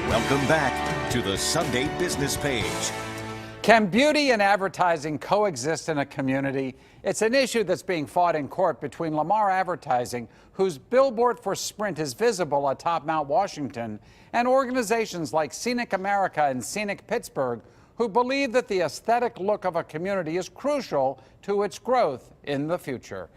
Welcome back to the Sunday Business Page. Can beauty and advertising coexist in a community? It's an issue that's being fought in court between Lamar Advertising, whose billboard for Sprint is visible atop Mount Washington, and organizations like Scenic America and Scenic Pittsburgh, who believe that the aesthetic look of a community is crucial to its growth in the future.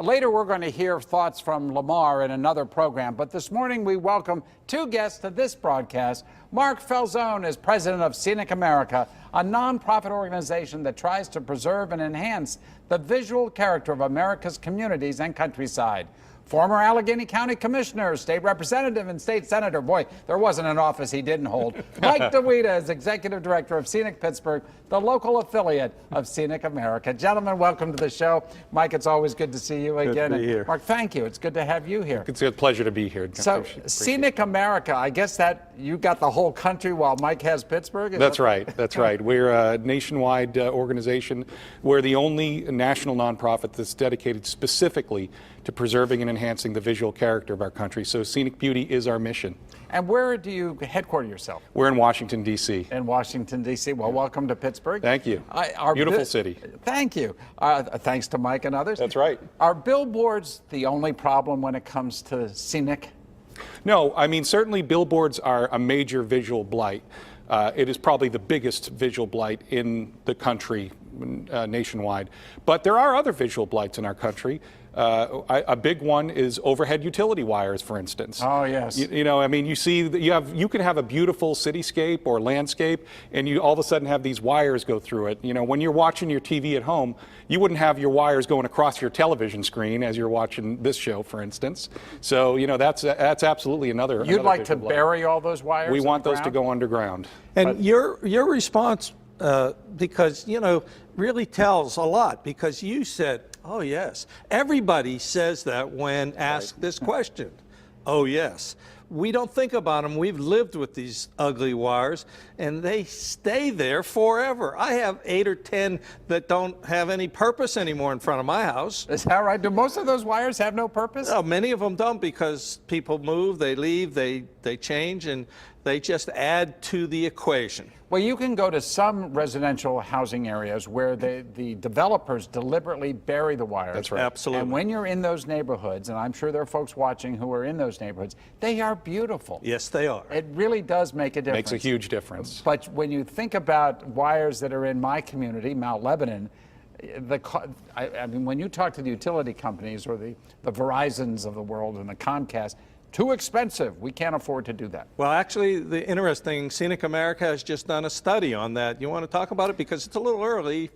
Later, we're going to hear thoughts from Lamar in another program, but this morning we welcome two guests to this broadcast. Mark Falzone is president of Scenic America, a nonprofit organization that tries to preserve and enhance the visual character of America's communities and countryside. Former Allegheny County Commissioner, State Representative, and State Senator. Boy, there wasn't an office he didn't hold. Mike DeWita is Executive Director of Scenic Pittsburgh, the local affiliate of Scenic America. Gentlemen, welcome to the show. Mike, it's always good to see you again. Good to be here. Mark, thank you. It's good to have you here. It's a pleasure to be here. So, Scenic America, I guess that you got the whole country while Mike has Pittsburgh? That's right. That's right. We're a nationwide organization. We're the only national nonprofit that's dedicated specifically to preserving and enhancing the visual character of our country. So scenic beauty is our mission. And where do you headquarter yourself? We're in Washington, D.C. In Washington, D.C. Well, welcome to Pittsburgh. Thank you. Beautiful city. Thank you. Thanks to Mike and others. That's right. Are billboards the only problem when it comes to scenic? No, I mean, certainly billboards are a major visual blight. It is probably the biggest visual blight in the country nationwide. But there are other visual blights in our country. A big one is overhead utility wires, for instance. Oh, yes. You know, I mean, you see, you can have a beautiful cityscape or landscape, and you all of a sudden have these wires go through it. You know, when you're watching your TV at home, you wouldn't have your wires going across your television screen as you're watching this show, for instance. So, you know, that's absolutely another. You'd like to bury all those wires? We want those to go underground. And your response, because, you know, really tells a lot, because you said, oh, yes. Everybody says that when asked this question. Oh, yes. We don't think about them. We've lived with these ugly wires, and they stay there forever. I have 8 or 10 that don't have any purpose anymore in front of my house. Is that right? Do most of those wires have no purpose? No, many of them don't, because people move, they leave, they change, and they just add to the equation. Well, you can go to some residential housing areas where the developers deliberately bury the wires. That's right. Absolutely. And when you're in those neighborhoods, and I'm sure there are folks watching who are in those neighborhoods, they are beautiful. Yes, they are. It really does make a difference. Makes a huge difference. But when you think about wires that are in my community, Mount Lebanon, I mean, when you talk to the utility companies or the Verizons of the world and the Comcast, too expensive. We can't afford to do that. Well, actually, the interesting, Scenic America has just done a study on that. You want to talk about it? Because it's a little early.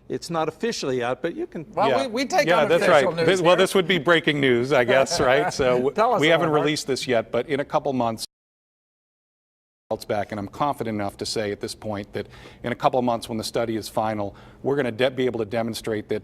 It's not officially out, but you can. Well, yeah. we take yeah, unofficial that's right. news Well, this would be breaking news, I guess, right? So we haven't Mark. released this yet, but in a couple months, back, and I'm confident enough to say at this point that in a couple of months when the study is final, we're going to be able to demonstrate that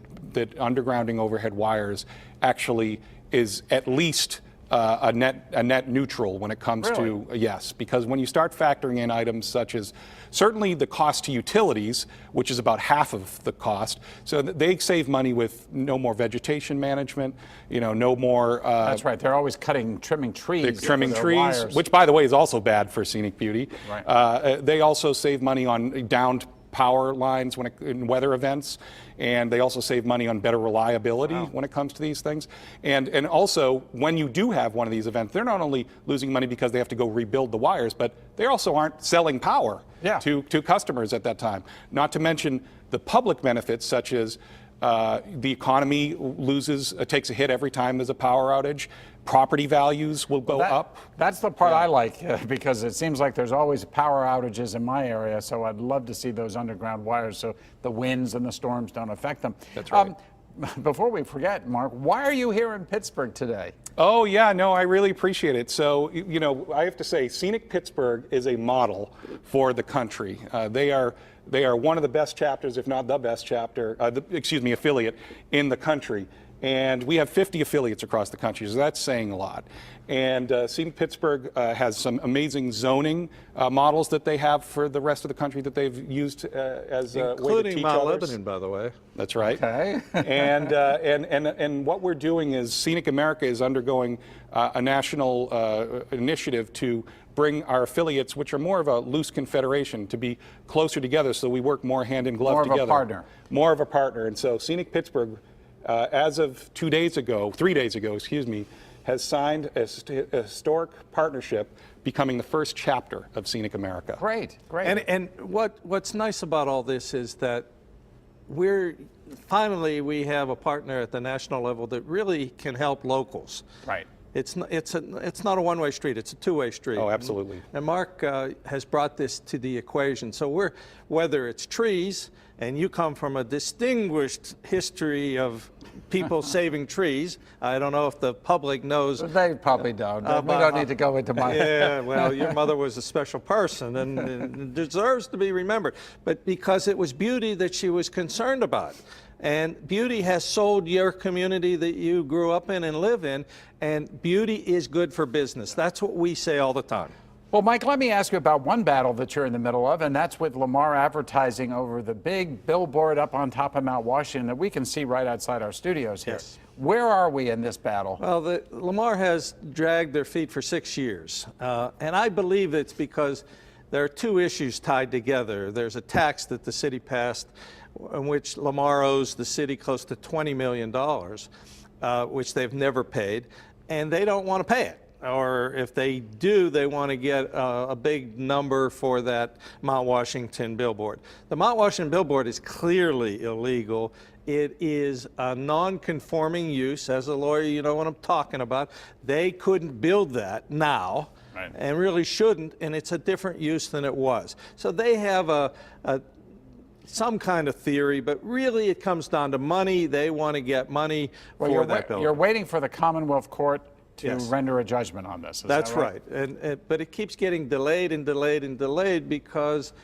undergrounding overhead wires actually is at least a net neutral when it comes to, yes, because when you start factoring in items such as certainly the cost to utilities, which is about half of the cost, so they save money with no more vegetation management, you know, no more. That's right. They're always trimming trees. They're trimming trees, wires. which, by the way, is also bad for scenic beauty. Right. They also save money on downed power lines in weather events, and they also save money on better reliability when it comes to these things. And also, when you do have one of these events, they're not only losing money because they have to go rebuild the wires, but they also aren't selling power to customers at that time. Not to mention the public benefits, such as the economy takes a hit every time there's a power outage. Property values will go up. That's the part I like, because it seems like there's always power outages in my area, so I'd love to see those underground wires so the winds and the storms don't affect them. That's right. Before we forget, Mark, why are you here in Pittsburgh today? Oh, yeah, no, I really appreciate it. So, you know, I have to say, Scenic Pittsburgh is a model for the country. They are one of the best chapters, if not the best chapter, affiliate in the country. And we have 50 affiliates across the country, so that's saying a lot. And Scenic Pittsburgh has some amazing zoning models that they have for the rest of the country that they've used as a way to Including teach Mount others. Lebanon, by the way. That's right. Okay. and what we're doing is Scenic America is undergoing a national initiative to bring our affiliates, which are more of a loose confederation, to be closer together so we work more hand in glove together. More of a partner. More of a partner. And so Scenic Pittsburgh, as of 3 days ago, excuse me, has signed a historic partnership, becoming the first chapter of Scenic America. Great, great. And what's nice about all this is that finally we have a partner at the national level that really can help locals. Right. It's not a one-way street, it's a two-way street. Oh, absolutely. And Mark has brought this to the equation. So whether it's trees, and you come from a distinguished history of people saving trees. I don't know if the public knows. They probably don't. We don't need to go into my... Yeah, well, your mother was a special person and deserves to be remembered. But because it was beauty that she was concerned about. And beauty has sold your community that you grew up in and live in, and beauty is good for business. That's what we say all the time. Well, Mike, let me ask you about one battle that you're in the middle of, and that's with Lamar Advertising over the big billboard up on top of Mount Washington that we can see right outside our studios here. Yes. Where are we in this battle? Well, Lamar has dragged their feet for 6 years, and I believe it's because there are two issues tied together. There's a tax that the city passed in which Lamar owes the city close to $20 million, which they've never paid, and they don't want to pay it. Or if they do, they want to get a big number for that Mount Washington billboard. The Mount Washington billboard is clearly illegal. It is a non-conforming use. As a lawyer, you know what I'm talking about. They couldn't build that now. Right. And really shouldn't, and it's a different use than it was. So they have some kind of theory, but really it comes down to money. They want to get money for that billboard. You're waiting for the Commonwealth Court to Yes. render a judgment on this. Is That's that right? But it keeps getting delayed and delayed and delayed because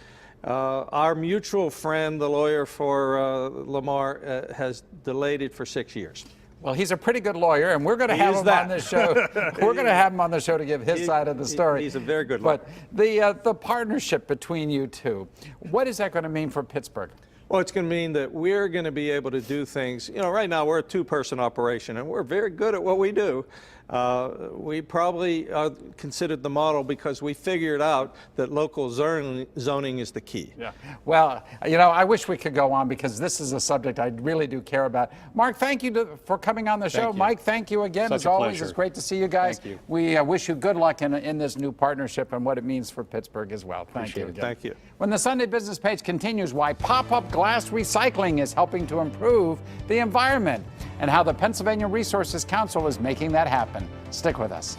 our mutual friend, the lawyer for Lamar, has delayed it for 6 years. Well, he's a pretty good lawyer, and we're going to have him on this show. We're going to have him on the show to give his side of the story. He's a very good lawyer. But the partnership between you two, what is that going to mean for Pittsburgh? Well, it's going to mean that we're going to be able to do things. You know, right now we're a two-person operation, and we're very good at what we do. We probably are considered the model because we figured out that local zoning is the key. Yeah. Well, you know, I wish we could go on because this is a subject I really do care about. Mark, thank you for coming on the show. Mike, thank you again. Such As a always, pleasure. it's great to see you guys. Thank you. We wish you good luck in this new partnership and what it means for Pittsburgh as well. Thank you again. Thank you. When the Sunday Business Page continues, why pop-up glass recycling is helping to improve the environment and how the Pennsylvania Resources Council is making that happen. Stick with us.